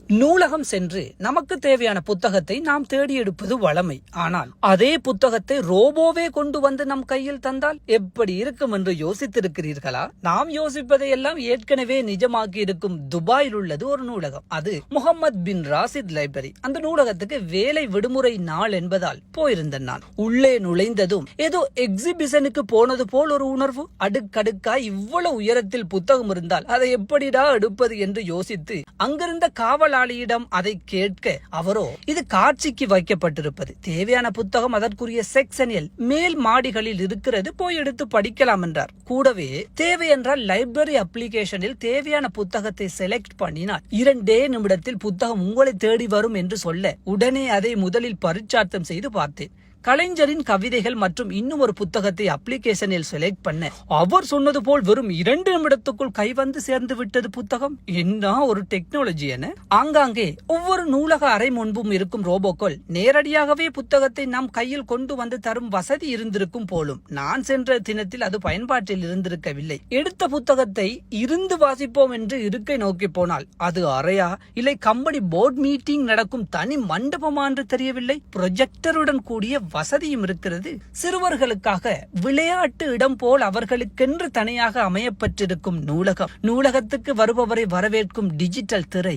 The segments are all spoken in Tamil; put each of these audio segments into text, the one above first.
நூலகம் சென்று நமக்கு தேவையான புத்தகத்தை நாம் தேடி எடுப்பது வழமை. ஆனால் அதே புத்தகத்தை ரோபோவே கொண்டு வந்து நம் கையில் தந்தால் எப்படி இருக்கும் என்று யோசித்திருக்கிறீர்களா? நாம் யோசிப்பதை எல்லாம் ஏற்கனவே நிஜமாக்கி இருக்கும் துபாயில் உள்ளது ஒரு நூலகம். அது முகமது பின் ராசித் லைப்ரரி. அந்த நூலகத்துக்கு வேலை விடுமுறை நாள் என்பதால் போயிருந்த நான் உள்ளே நுழைந்ததும் ஏதோ எக்ஸிபிஷனுக்கு போனது போல் ஒரு உணர்வு. அடுக்கடுக்காய் இவ்வளவு உயரத்தில் புத்தகம் இருந்தால் அதை எப்படிடா எடுப்பது என்று யோசித்து அங்கிருந்த காவலாளியிடம் அதை கேட்க அவரோ இது காட்சிக்கு வைக்கப்பட்டிருப்பது, தேவையான புத்தகம் அதற்குரிய செக்ஷனில் மேல் மாடிகளில் இருக்கிறது, போய் எடுத்து படிக்கலாம் என்றார். கூடவே தேவை என்றால் லைப்ரரி அப்ளிகேஷனில் தேவையான புத்தகத்தை செலக்ட் பண்ணினால் 2 நிமிடத்தில் புத்தகம் உங்களை தேடி வரும் என்று சொல்ல உடனே அதை முதலில் பரிச்சார்த்தம் செய்து பார்த்தேன். கலைஞரின் கவிதைகள் மற்றும் இன்னும் ஒரு புத்தகத்தை அப்ளிகேஷனில் செலக்ட் பண்ண அவர் சொன்னது போல் வெறும் 2 நிமிடத்துக்குள் கை வந்து சேர்ந்து விட்டது புத்தகம். என்ன ஒரு டெக்னாலஜி என. ஆங்காங்கே ஒவ்வொரு நூலக அறை முன்பும் இருக்கும் ரோபோக்கள் நேரடியாகவே புத்தகத்தை நம் கையில் கொண்டு வந்து தரும் வசதி இருந்திருக்கும் போலும். நான் சென்ற தினத்தில் அது பயன்பாட்டில் இருந்திருக்கவில்லை. எடுத்த புத்தகத்தை இருந்து வாசிப்போம் என்று இருக்கை நோக்கி போனால் அது அறையா இல்லை கம்பெனி போர்ட் மீட்டிங் நடக்கும் தனி மண்டபமா என்று தெரியவில்லை. ப்ரொஜெக்டருடன் கூடிய வசதியும் இருக்கிறது. சிறுவர்களுக்காக விளையாட்டு இடம் போல் அவர்களுக்கென்று தனியாக அமையப்பட்டிருக்கும் நூலகம். நூலகத்துக்கு வருபவரை வரவேற்கும் டிஜிட்டல் திரை.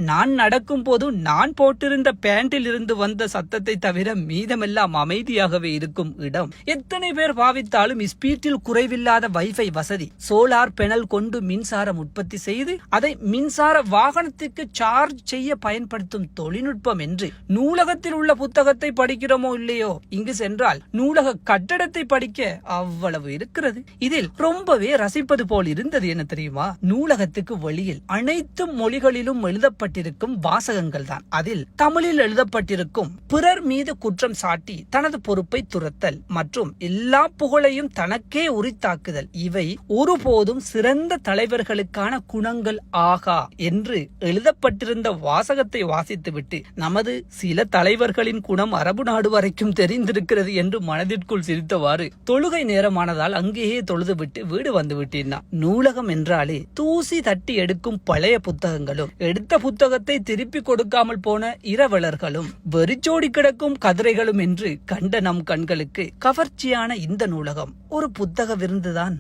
நான் நடக்கும் போது நான் போட்டிருந்த பேண்டில் இருந்து வந்த சத்தத்தை தவிர மீதமெல்லாம் அமைதியாகவே இருக்கும் இடம். எத்தனை பேர் பாவித்தாலும் ஸ்பீட்டில் குறைவில்லாத வைஃபை வசதி. சோலார் பெனல் கொண்டு மின்சாரம் உற்பத்தி செய்து அதை மின்சார வாகனத்துக்கு சார்ஜ் செய்ய பயன்படுத்தும் தொழில்நுட்பம் என்று நூலகத்தில் உள்ள புத்தகத்தை படிக்கிறோமோ இல்லையோ, இங்கு சென்றால் நூலக கட்டடத்தை படிக்க அவ்வளவு இருக்கிறது. இதில் ரொம்பவே ரசிப்பது போல் இருந்தது என்ன தெரியுமா? நூலகத்துக்கு வெளியில் அனைத்து மொழிகளிலும் எழுதப்பட்டிருக்கும் வாசகங்கள் தான். அதில் தமிழில் எழுதப்பட்டிருக்கும் பிறர் மீது குற்றம் சாட்டி தனது பொறுப்பை துரத்தல் மற்றும் எல்லா புகழையும் தனக்கே உரித்தாக்குதல், இவை ஒருபோதும் சிறந்த தலைவர்களுக்கான குணங்கள் ஆகா என்று எழுதப்பட்டிருந்த வாசகத்தை வாசித்துவிட்டு நமது சில தலைவர்களின் குணம் அரபு நாடு வரைக்கும் தெரிந்திருக்கிறது என்று மனதிற்குள் சிரித்தவாறு தொழுகை நேரமானதால் அங்கேயே தொழுதுவிட்டு வீடு வந்து விட்டேன். நூலகம் என்றாலே தூசி தட்டி எடுக்கும் பழைய புத்தகங்களும் எடுத்த புத்தகத்தை திருப்பி கொடுக்காமல் போன இரவலர்களும் வெறிச்சோடி கிடக்கும் கதிரைகளும் என்று கண்ட நம் கண்களுக்கு கவர்ச்சியான இந்த நூலகம் ஒரு புத்தக விருந்துதான்.